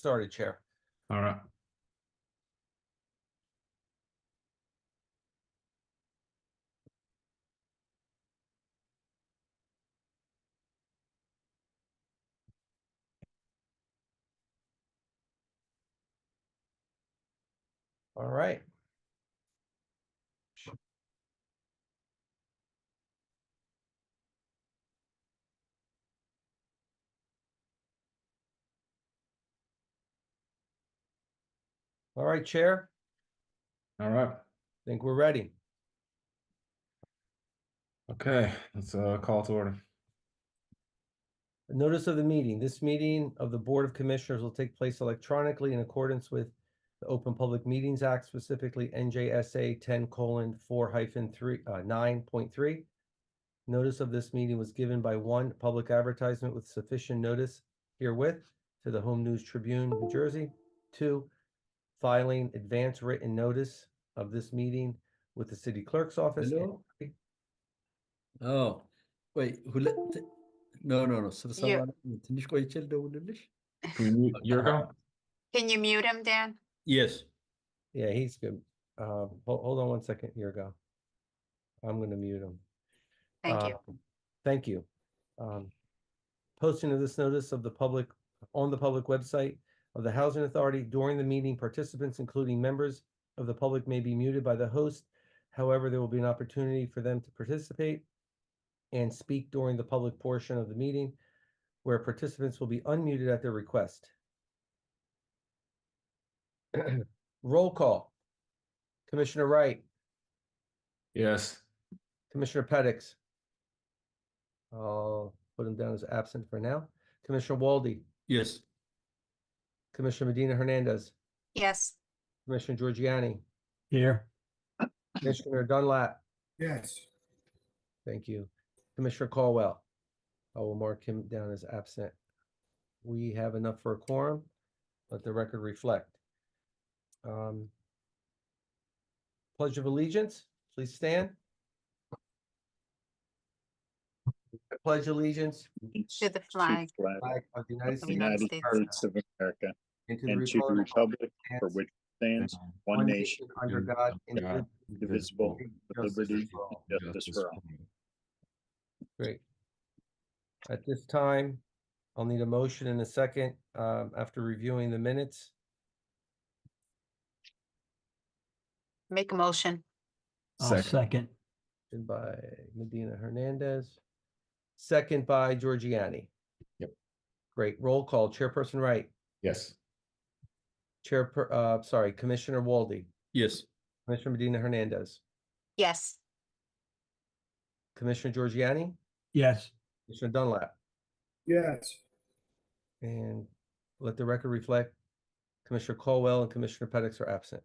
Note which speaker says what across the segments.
Speaker 1: started, Chair.
Speaker 2: All right.
Speaker 1: All right. All right, Chair.
Speaker 2: All right.
Speaker 1: I think we're ready.
Speaker 2: Okay, let's call to order.
Speaker 1: Notice of the meeting. This meeting of the Board of Commissioners will take place electronically in accordance with the Open Public Meetings Act, specifically NJSA 10:4-3 9.3. Notice of this meeting was given by one public advertisement with sufficient notice herewith to the Home News Tribune, New Jersey. Two, filing advance written notice of this meeting with the city clerk's office.
Speaker 3: Hello? Oh, wait, no. Someone ትንሽ ቆይቼ ልደውልልሽ?
Speaker 2: Can we mute Yurgo?
Speaker 4: Can you mute him, Dan?
Speaker 3: Yes.
Speaker 1: Yeah, he's good. Hold on one second. Here we go. I'm going to mute him.
Speaker 4: Thank you.
Speaker 1: Thank you. Posting of this notice of the public on the public website of the Housing Authority during the meeting, participants, including members of the public, may be muted by the host. However, there will be an opportunity for them to participate and speak during the public portion of the meeting, where participants will be unmuted at their request. Roll call. Commissioner Wright,
Speaker 2: Yes.
Speaker 1: Commissioner Pettix. I'll put him down as absent for now. Commissioner Walde,
Speaker 3: Yes.
Speaker 1: Commissioner Medina Hernandez,
Speaker 4: Yes.
Speaker 1: Commissioner Giorgiani,
Speaker 2: Here.
Speaker 1: Commissioner Dunlap.
Speaker 5: Yes.
Speaker 1: Thank you. Commissioner Caldwell. I will mark him down as absent. We have enough for a quorum. Let the record reflect. Pledge of Allegiance, please stand. I pledge allegiance
Speaker 4: To the flag
Speaker 1: flag of the United
Speaker 4: of the
Speaker 1: States
Speaker 4: United
Speaker 5: United
Speaker 4: States
Speaker 5: States of America
Speaker 1: and
Speaker 5: and to the republic for which it stands, one nation,
Speaker 1: under God,
Speaker 5: indivisible, with liberty and justice for all.
Speaker 1: Great. At this time, I'll need a motion in a second, after reviewing the minutes.
Speaker 4: Make a motion.
Speaker 2: I'll
Speaker 6: second.
Speaker 1: Motion by Medina Hernandez, second by Giorgiani.
Speaker 2: Yep.
Speaker 1: Great. Roll call. Chairperson Wright,
Speaker 2: Yes.
Speaker 1: Commissioner Walde,
Speaker 3: Yes.
Speaker 1: Commissioner Medina Hernandez,
Speaker 4: Yes.
Speaker 1: Commissioner Giorgiani,
Speaker 6: Yes.
Speaker 1: Commissioner Dunlap,
Speaker 5: Yes.
Speaker 1: and let the record reflect Commissioner Caldwell and Commissioner Pettix are absent.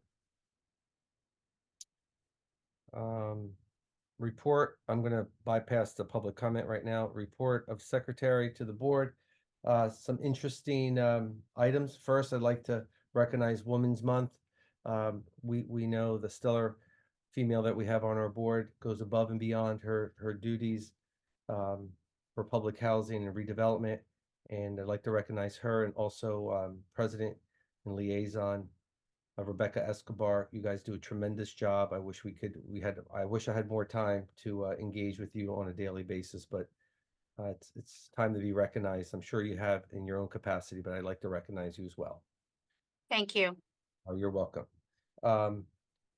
Speaker 1: Report, I'm going to bypass the public comment right now. Report of Secretary to the Board. Some interesting items. First, I'd like to recognize Women's Month. We know the stellar female that we have on our board goes above and beyond her duties for public housing and redevelopment. And I'd like to recognize her and also President and Liaison Rebecca Escobar. You guys do a tremendous job. I wish I wish I had more time to engage with you on a daily basis, but it's time to be recognized. I'm sure you have in your own capacity, but I'd like to recognize you as well.
Speaker 4: Thank you.
Speaker 1: You're welcome. I'd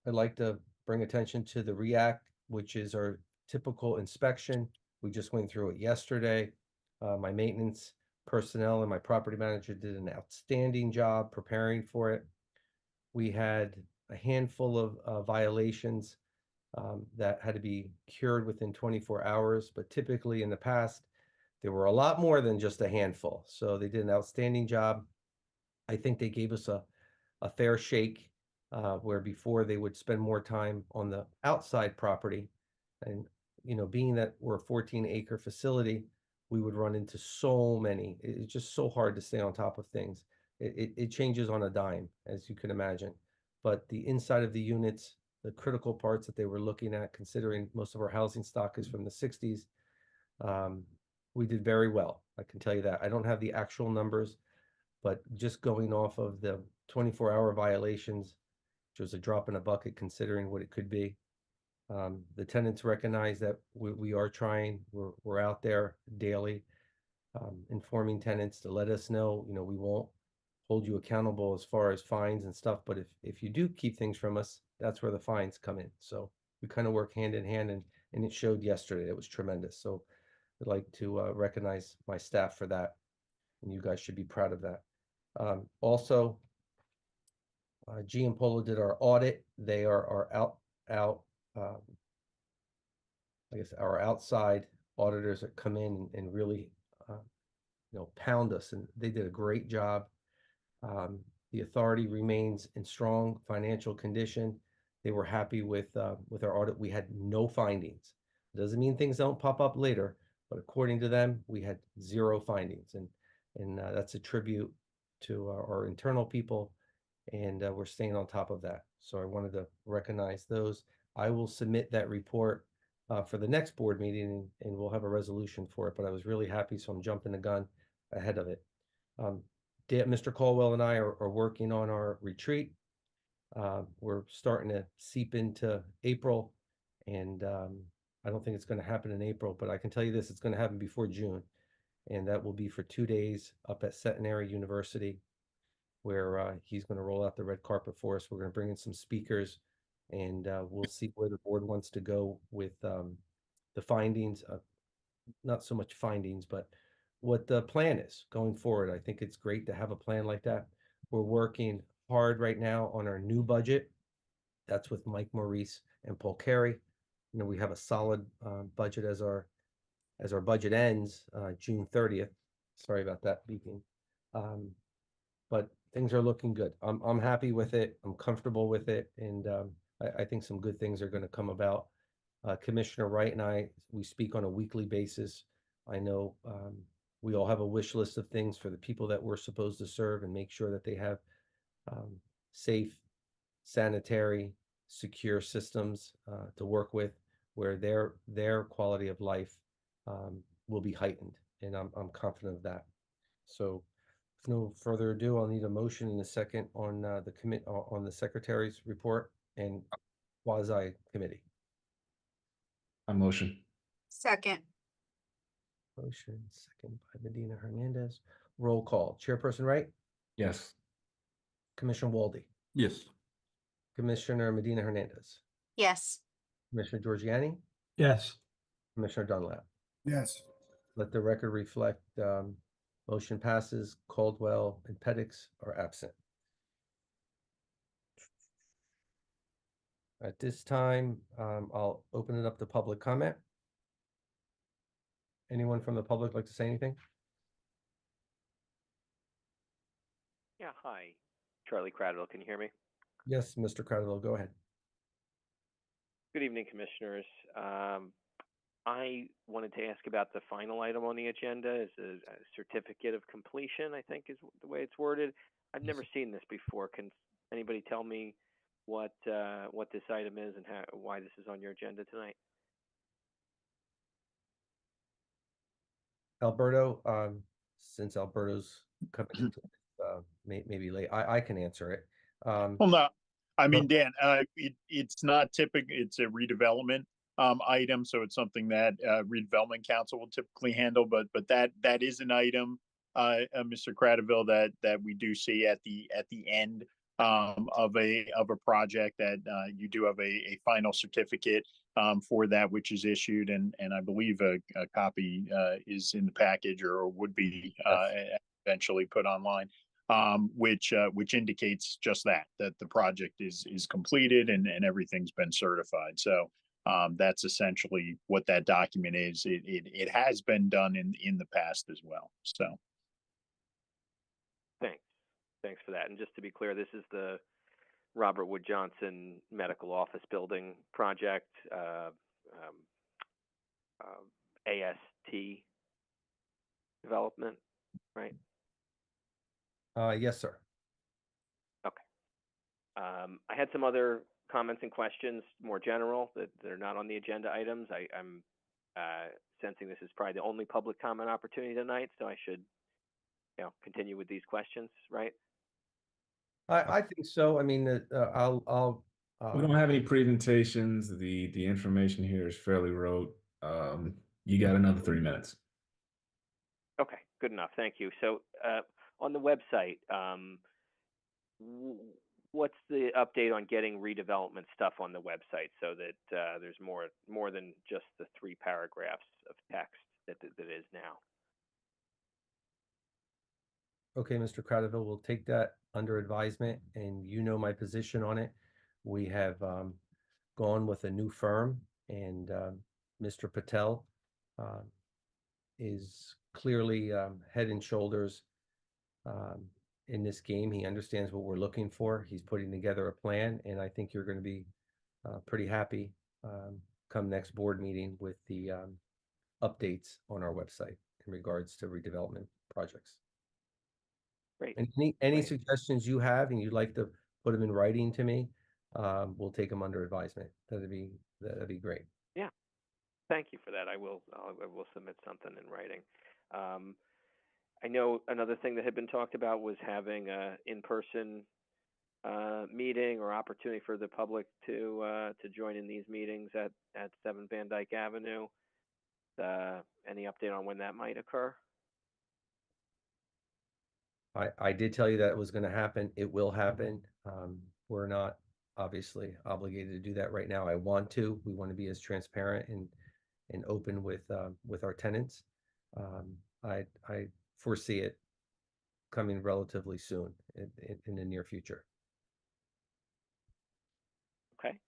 Speaker 1: like to bring attention to the REACT, which is our typical inspection. We just went through it yesterday. My maintenance personnel and my property manager did an outstanding job preparing for it. We had a handful of violations that had to be cured within 24 hours, but typically in the past, there were a lot more than just a handful. So they did an outstanding job. I think they gave us a fair shake, where before they would spend more time on the outside property. And, being that we're a 14-acre facility, we would run into so many. It's just so hard to stay on top of things. It changes on a dime, as you can imagine. But the inside of the units, the critical parts that they were looking at, considering most of our housing stock is from the 60s, we did very well. I can tell you that. I don't have the actual numbers, but just going off of the 24-hour violations, which was a drop in a bucket considering what it could be. The tenants recognize that we are trying, we're out there daily, informing tenants to let us know, we won't hold you accountable as far as fines and stuff, but if you do keep things from us, that's where the fines come in. So we kind of work hand in hand, and it showed yesterday. It was tremendous. So I'd like to recognize my staff for that, and you guys should be proud of that. Also, G and Polo did our audit. They are out. I guess our outside auditors that come in and really, pound us, and they did a great job. The authority remains in strong financial condition. They were happy with our audit. We had no findings. Doesn't mean things don't pop up later, but according to them, we had 0 findings, and that's a tribute to our internal people, and we're staying on top of that. So I wanted to recognize those. I will submit that report for the next board meeting, and we'll have a resolution for it. But I was really happy, so I'm jumping the gun ahead of it. Mr. Caldwell and I are working on our retreat. We're starting to seep into April, and I don't think it's going to happen in April, but I can tell you this, it's going to happen before June, and that will be for 2 days up at Centenary University, where he's going to roll out the red carpet for us. We're going to bring in some speakers, and we'll see where the board wants to go with the findings. Not so much findings, but what the plan is going forward. I think it's great to have a plan like that. We're working hard right now on our new budget. That's with Mike Maurice and Paul Carey. We have a solid budget as our budget ends June 30th. Sorry about that beeping. But things are looking good. I'm happy with it. I'm comfortable with it, and I think some good things are going to come about. Commissioner Wright and I, we speak on a weekly basis. I know we all have a wish list of things for the people that we're supposed to serve and make sure that they have safe, sanitary, secure systems to work with, where their quality of life will be heightened, and I'm confident of that. So, with no further ado, I'll need a motion in a second on the secretary's report and quasi committee.
Speaker 2: I motion.
Speaker 4: Second.
Speaker 1: Motion second by Medina Hernandez. Roll call. Chairperson Wright,
Speaker 2: Yes.
Speaker 1: Commissioner Walde,
Speaker 3: Yes.
Speaker 1: Commissioner Medina Hernandez,
Speaker 4: Yes.
Speaker 1: Commissioner Giorgiani,
Speaker 2: Yes.
Speaker 1: Commissioner Dunlap.
Speaker 5: Yes.
Speaker 1: Let the record reflect, motion passes. Caldwell and Pettix are absent. At this time, I'll open it up to public comment. Anyone from the public like to say anything?
Speaker 6: Yeah, hi. Charlie Cradwell, can you hear me?
Speaker 1: Yes, Mr. Cradwell, go ahead.
Speaker 6: Good evening, commissioners. I wanted to ask about the final item on the agenda is a certificate of completion, I think is the way it's worded. I've never seen this before. Can anybody tell me what this item is and why this is on your agenda tonight?
Speaker 1: Alberto, since Alberto's coming into maybe late, I can answer it.
Speaker 5: Well, no, I mean, Dan, it's not typical. It's a redevelopment item, so it's something that redevelopment council will typically handle. But that is an item, Mr. Cradaville, that we do see at the end of a project, that you do have a final certificate for that, which is issued, and I believe a copy is in the package, or would be eventually put online, which indicates just that the project is completed and everything's been certified. So that's essentially what that document is. It has been done in the past as well. So
Speaker 6: Thanks for that. And just to be clear, this is the Robert Wood Johnson Medical Office Building project, AST development, right?
Speaker 1: Yes, sir.
Speaker 6: Okay. I had some other comments and questions, more general, that are not on the agenda items. I'm sensing this is probably the only public comment opportunity tonight, so I should continue with these questions, right?
Speaker 1: I think so. I mean, I'll,
Speaker 2: We don't have any presentations. The information here is fairly rote. You got another 3 minutes.
Speaker 6: Okay, good enough. Thank you. So on the website, what's the update on getting redevelopment stuff on the website so that there's more than just the 3 paragraphs of text that is now?
Speaker 1: Okay, Mr. Cradaville, we'll take that under advisement, and you know my position on it. We have gone with a new firm, and Mr. Patel is clearly head and shoulders in this game. He understands what we're looking for. He's putting together a plan, and I think you're going to be pretty happy come next board meeting with the updates on our website in regards to redevelopment projects.
Speaker 6: Great.
Speaker 1: And any
Speaker 6: Great.
Speaker 1: suggestions you have and you'd like to put them in writing to me, we'll take them under advisement. That'd be great.
Speaker 6: Yeah. Thank you for that. I will submit something in writing. I know another thing that had been talked about was having a in-person meeting or opportunity for the public to join in these meetings at 7 Van Dyke Avenue. Any update on when that might occur?
Speaker 1: I did tell you that it was going to happen. It will happen. We're not obviously obligated to do that right now. I want to. We want to be as transparent and open with our tenants. I foresee it coming relatively soon in the near future.
Speaker 6: Okay.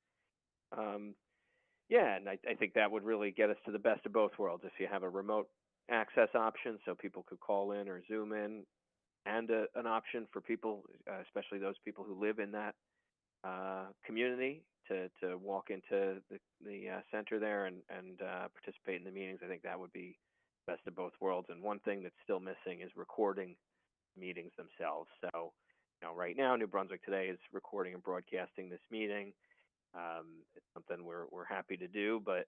Speaker 6: Yeah, and I think that would really get us to the best of both worlds. If you have a remote access option so people could call in or Zoom in, and an option for people, especially those people who live in that community, to walk into the center there and participate in the meetings. I think that would be best of both worlds. And one thing that's still missing is recording meetings themselves. So, right now, New Brunswick Today is recording and broadcasting this meeting. It's something we're happy to do, but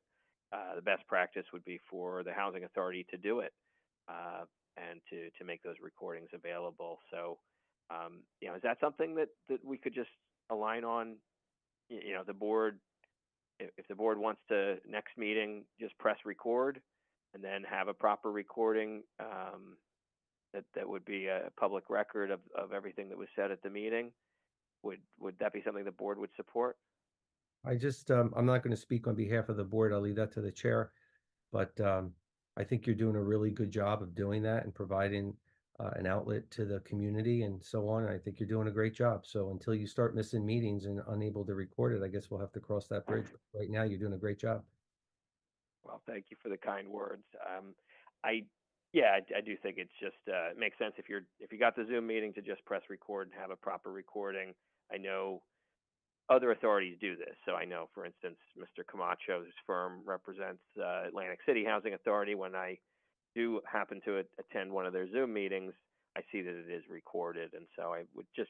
Speaker 6: the best practice would be for the Housing Authority to do it. And to make those recordings available. So, is that something that we could just align on? The board, if the board wants to next meeting, just press record and then have a proper recording that would be a public record of everything that was said at the meeting. Would that be something the board would support?
Speaker 1: I just I'm not going to speak on behalf of the board. I'll leave that to the chair, but I think you're doing a really good job of doing that and providing an outlet to the community and so on. I think you're doing a great job. So until you start missing meetings and unable to record it, I guess we'll have to cross that bridge. But right now, you're doing a great job.
Speaker 6: Well, thank you for the kind words. I do think it's just it makes sense if you got the Zoom meeting to just press record and have a proper recording. I know other authorities do this. So I know, for instance, Mr. Camacho's firm represents Atlantic City Housing Authority. When I do happen to attend one of their Zoom meetings, I see that it is recorded. And so I would just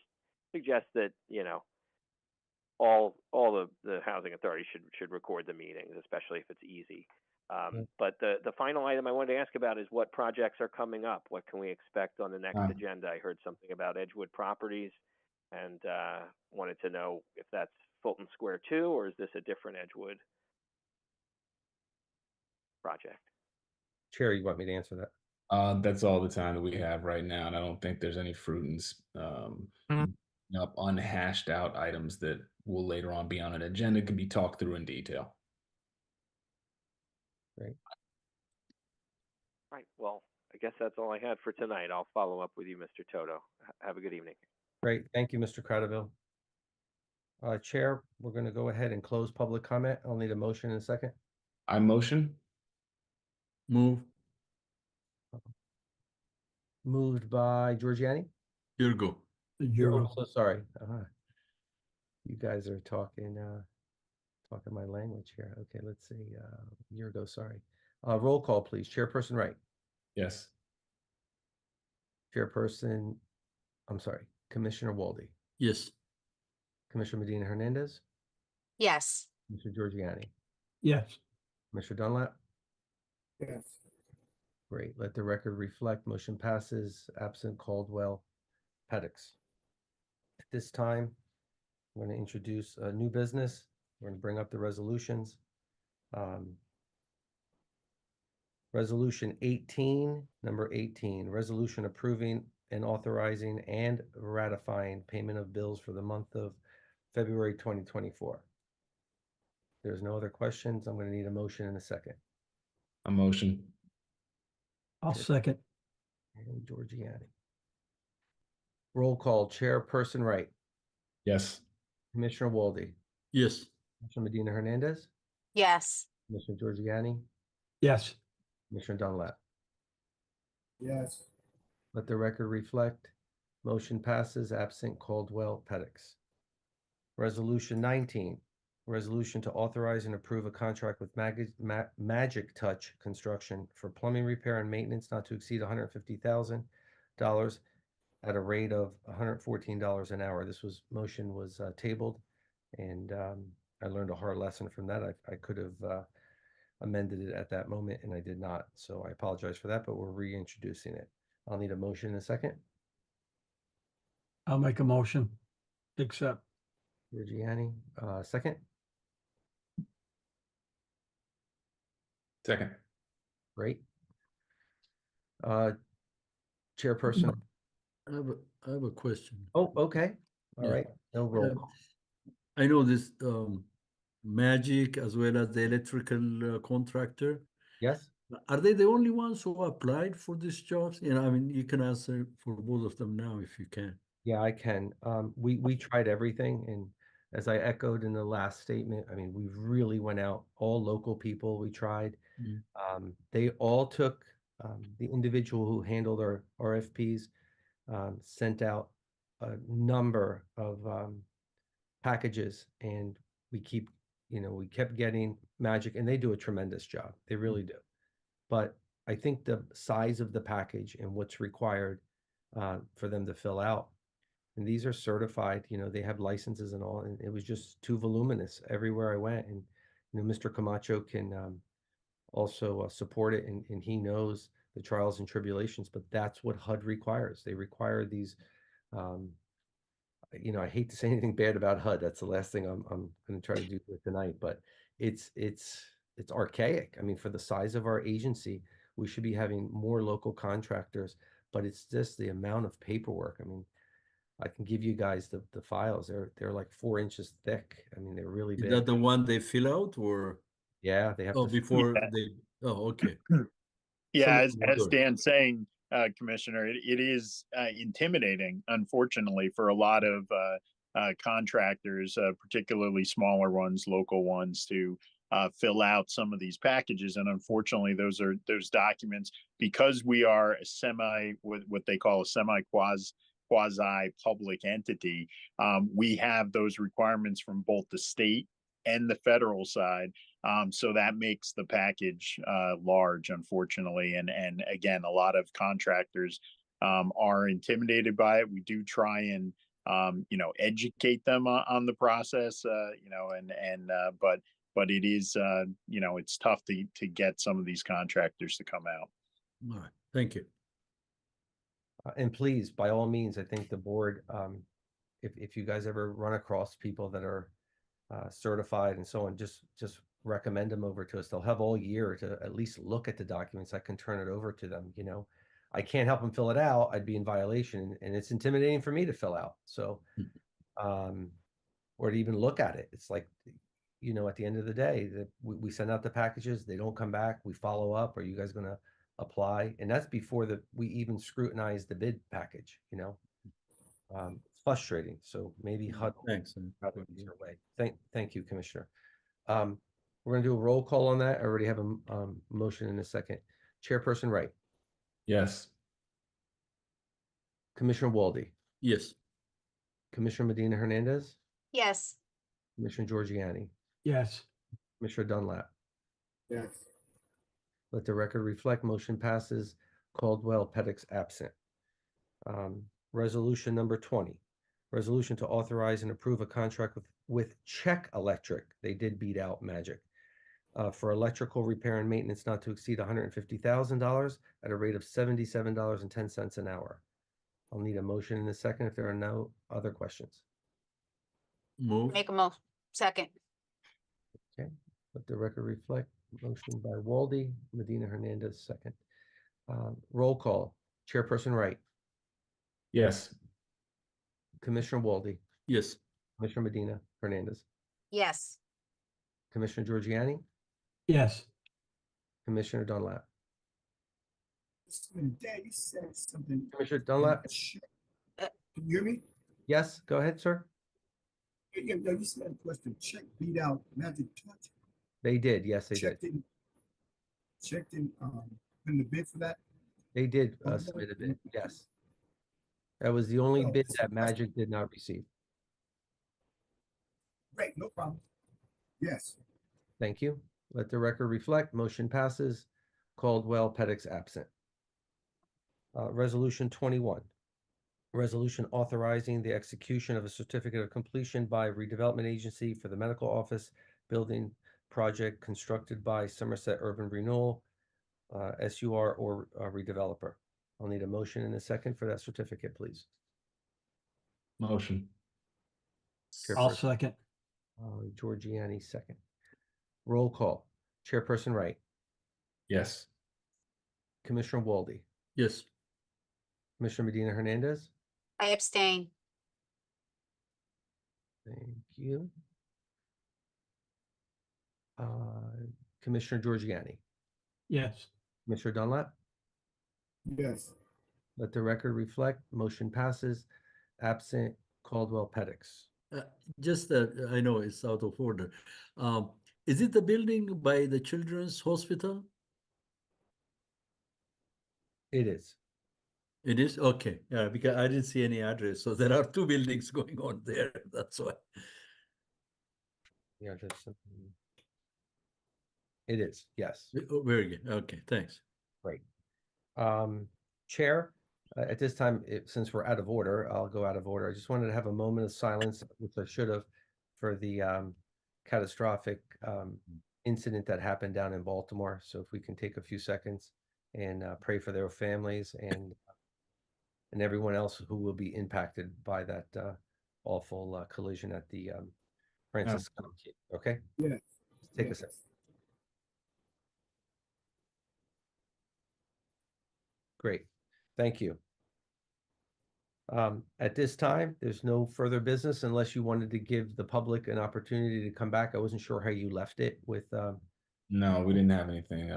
Speaker 6: suggest that, all the housing authorities should record the meetings, especially if it's easy. But the final item I wanted to ask about is what projects are coming up? What can we expect on the next agenda? I heard something about Edgewood Properties, and wanted to know if that's Fulton Square 2, or is this a different Edgewood project?
Speaker 1: Chair, you want me to answer that?
Speaker 2: That's all the time that we have right now, and I don't think there's any fruit and unhashed out items that will later on be on an agenda, can be talked through in detail.
Speaker 1: Great.
Speaker 6: Right. Well, I guess that's all I had for tonight. I'll follow up with you, Mr. Toto. Have a good evening.
Speaker 1: Great. Thank you, Mr. Cradaville. Chair, we're going to go ahead and close public comment. I'll need a motion in a second.
Speaker 2: I motion.
Speaker 3: Move.
Speaker 1: Moved by Giorgiani.
Speaker 3: Yurgo.
Speaker 1: I'm so sorry. You guys are talking my language here. Okay, let's see. Yurgo, sorry. Roll call, please. Chairperson Wright.
Speaker 2: Yes.
Speaker 1: Chairperson, I'm sorry, Commissioner Walde.
Speaker 3: Yes.
Speaker 1: Commissioner Medina Hernandez.
Speaker 4: Yes.
Speaker 1: Commissioner Giorgiani.
Speaker 3: Yes.
Speaker 1: Commissioner Dunlap.
Speaker 2: Yes.
Speaker 1: Great. Let the record reflect. Motion passes. Absent Caldwell, Pettix. At this time, I'm going to introduce a new business. We're going to bring up the resolutions. Resolution 18, number 18, resolution approving and authorizing and ratifying payment of bills for the month of February 2024. There's no other questions. I'm going to need a motion in a second.
Speaker 2: A motion.
Speaker 3: I'll
Speaker 1: Sure.
Speaker 3: second.
Speaker 1: And Giorgiani. Roll call. Chairperson Wright,
Speaker 2: Yes.
Speaker 1: Commissioner Walde,
Speaker 3: Yes.
Speaker 1: Commissioner Medina Hernandez,
Speaker 4: Yes.
Speaker 1: Commissioner Giorgiani,
Speaker 3: Yes.
Speaker 1: Commissioner Dunlap.
Speaker 3: Yes.
Speaker 1: Let the record reflect. Motion passes. Absent Caldwell, Pettix. Resolution 19, resolution to authorize and approve a contract with Magic Touch Construction for plumbing repair and maintenance not to exceed $150,000 at a rate of $114 an hour. This motion was tabled, and I learned a hard lesson from that. I could have amended it at that moment, and I did not. So I apologize for that, but we're reintroducing it. I'll need a motion in a second.
Speaker 3: I'll make a motion. Accept.
Speaker 1: Giorgiani, second.
Speaker 2: Second.
Speaker 1: Great. Chairperson.
Speaker 3: I have a question.
Speaker 1: Oh, okay. All
Speaker 3: Yeah.
Speaker 1: right. No roll call.
Speaker 3: I know this Magic as well as the electrical contractor.
Speaker 1: Yes?
Speaker 3: Are they the only ones who applied for these jobs? I mean, you can answer for both of them now if you can.
Speaker 1: Yeah, I can. We tried everything, and as I echoed in the last statement, I mean, we really went out, all local people we tried. They all took, the individual who handled our RFPs, sent out a number of packages, and we kept getting Magic, and they do a tremendous job. They really do. But I think the size of the package and what's required for them to fill out, and these are certified, they have licenses and all, and it was just too voluminous everywhere I went. And Mr. Camacho can also support it, and he knows the trials and tribulations, but that's what HUD requires. They require these. I hate to say anything bad about HUD. That's the last thing I'm going to try to do here tonight, but it's archaic. I mean, for the size of our agency, we should be having more local contractors, but it's just the amount of paperwork. I mean, I can give you guys the files. They're like 4 inches thick. I mean, they're really
Speaker 3: Is
Speaker 1: big.
Speaker 3: that the one they fill out or
Speaker 1: Yeah, they have to.
Speaker 3: before
Speaker 5: Yeah.
Speaker 3: they? Oh, okay.
Speaker 5: Yeah,
Speaker 3: Some
Speaker 5: as
Speaker 3: other-
Speaker 5: Dan's saying, Commissioner, it is intimidating, unfortunately, for a lot of contractors, particularly smaller ones, local ones, to fill out some of these packages. And unfortunately, those documents, because we are a what they call a quasi public entity, we have those requirements from both the state and the federal side. So that makes the package large, unfortunately. And again, a lot of contractors are intimidated by it. We do try and educate them on the process, but it is it's tough to get some of these contractors to come out.
Speaker 3: All right. Thank you.
Speaker 1: And please, by all means, I think the board, if you guys ever run across people that are certified and so on, just recommend them over to us. They'll have all year to at least look at the documents. I can turn it over to them. I can't help them fill it out. I'd be in violation, and it's intimidating for me to fill out. So, or to even look at it. It's like, at the end of the day, that we send out the packages, they don't come back. We follow up. Are you guys going to apply? And that's before we even scrutinize the bid package. It's frustrating. So maybe HUD
Speaker 3: Thanks.
Speaker 1: out of easier way. Thank you, Commissioner. We're going to do a roll call on that. I already have a motion in a second. Chairperson Wright,
Speaker 2: Yes.
Speaker 1: Commissioner Walde,
Speaker 3: Yes.
Speaker 1: Commissioner Medina Hernandez,
Speaker 4: Yes.
Speaker 1: Commissioner Giorgiani,
Speaker 3: Yes.
Speaker 1: Commissioner Dunlap.
Speaker 3: Yes.
Speaker 1: Let the record reflect. Motion passes. Caldwell, Pettix absent. Resolution number 20. Resolution to authorize and approve a contract with Czech Electric. They did beat out Magic. for electrical repair and maintenance not to exceed $150,000 at a rate of $77.10 an hour. I'll need a motion in a second if there are no other questions.
Speaker 3: Move.
Speaker 4: Make a second.
Speaker 1: Okay, let the record reflect. Motion by Walde, Medina Hernandez, second. Roll call. Chairperson Wright,
Speaker 2: Yes.
Speaker 1: Commissioner Walde,
Speaker 3: Yes.
Speaker 1: Commissioner Medina Hernandez,
Speaker 4: Yes.
Speaker 1: Commissioner Giorgiani,
Speaker 7: Yes.
Speaker 1: Commissioner Dunlap.
Speaker 8: Dad, you said something.
Speaker 1: Commissioner Dunlap,
Speaker 8: Can you hear me?
Speaker 1: yes, go ahead, sir.
Speaker 8: Yeah, you said a question. Check beat out Magic Touch.
Speaker 1: They did, yes, they did.
Speaker 8: Checked in the bid for that.
Speaker 1: They did
Speaker 8: Oh,
Speaker 1: submit a
Speaker 8: yeah.
Speaker 1: bid, yes. That was the only
Speaker 8: Oh,
Speaker 1: bid
Speaker 8: so
Speaker 1: that
Speaker 8: that's-
Speaker 1: Magic did not receive.
Speaker 8: Great, no problem. Yes.
Speaker 1: Thank you. Let the record reflect. Motion passes. Caldwell Pettix absent. Resolution 21. Resolution authorizing the execution of a certificate of completion by redevelopment agency for the medical office building project constructed by Somerset Urban Renewal, SUR or redeveloper. I'll need a motion in a second for that certificate, please.
Speaker 2: Motion.
Speaker 7: I'll
Speaker 1: Chairperson
Speaker 7: second.
Speaker 1: Giorgiani, second. Roll call. Chairperson Wright,
Speaker 2: Yes.
Speaker 1: Commissioner Walde,
Speaker 3: Yes.
Speaker 1: Commissioner Medina Hernandez.
Speaker 4: I abstain.
Speaker 1: Thank you. Commissioner Giorgiani,
Speaker 7: Yes.
Speaker 1: Commissioner Dunlap.
Speaker 8: Yes.
Speaker 1: Let the record reflect. Motion passes. Absent Caldwell Pettix.
Speaker 3: Just that I know it's out of order. Is it the building by the Children's Hospital?
Speaker 1: It is.
Speaker 3: It is? Okay. Yeah, because I didn't see any address. So there are two buildings going on there. That's why.
Speaker 1: Yeah, it is. Yes.
Speaker 3: Oh, very good. Okay, thanks.
Speaker 1: Great. Chair, at this time, since we're out of order, I'll go out of order. I just wanted to have a moment of silence, which I should have, for the catastrophic incident that happened down in Baltimore. So if we can take a few seconds and pray for their families and everyone else who will be impacted by that awful collision at the Francis Scott Key. Okay,
Speaker 8: Yes.
Speaker 1: take a second. Great, thank you. At this time, there's no further business unless you wanted to give the public an opportunity to come back. I wasn't sure how you left it with.
Speaker 2: No, we didn't have anything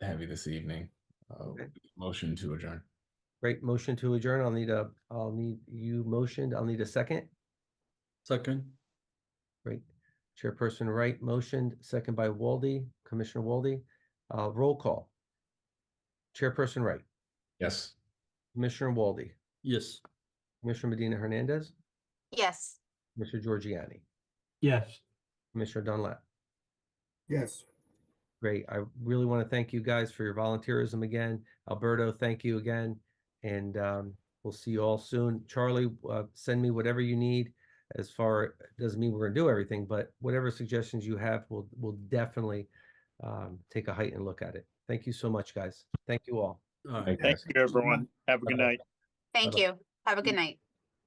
Speaker 2: heavy this evening.
Speaker 1: Okay.
Speaker 2: Motion to adjourn.
Speaker 1: Great, motion to adjourn. I'll need you motioned. I'll need a second.
Speaker 3: Second.
Speaker 1: Great. Chairperson Wright motioned, second by Walde, Commissioner Walde. Roll call. Chairperson Wright,
Speaker 2: Yes.
Speaker 1: Commissioner Walde,
Speaker 3: Yes.
Speaker 1: Commissioner Medina Hernandez,
Speaker 4: Yes.
Speaker 1: Mr. Giorgiani,
Speaker 7: Yes.
Speaker 1: Commissioner Dunlap.
Speaker 8: Yes.
Speaker 1: Great. I really want to thank you guys for your volunteerism again. Alberto, thank you again. And we'll see you all soon. Charlie, send me whatever you need. As far, doesn't mean we're going to do everything, but whatever suggestions you have, we'll definitely take a heightened look at it. Thank you so much, guys. Thank you all.
Speaker 3: All right.
Speaker 2: Thank
Speaker 5: Thank you, everyone. Have a good
Speaker 1: Bye-bye.
Speaker 5: night.
Speaker 4: Thank
Speaker 1: Bye-bye.
Speaker 4: you. Have a good night.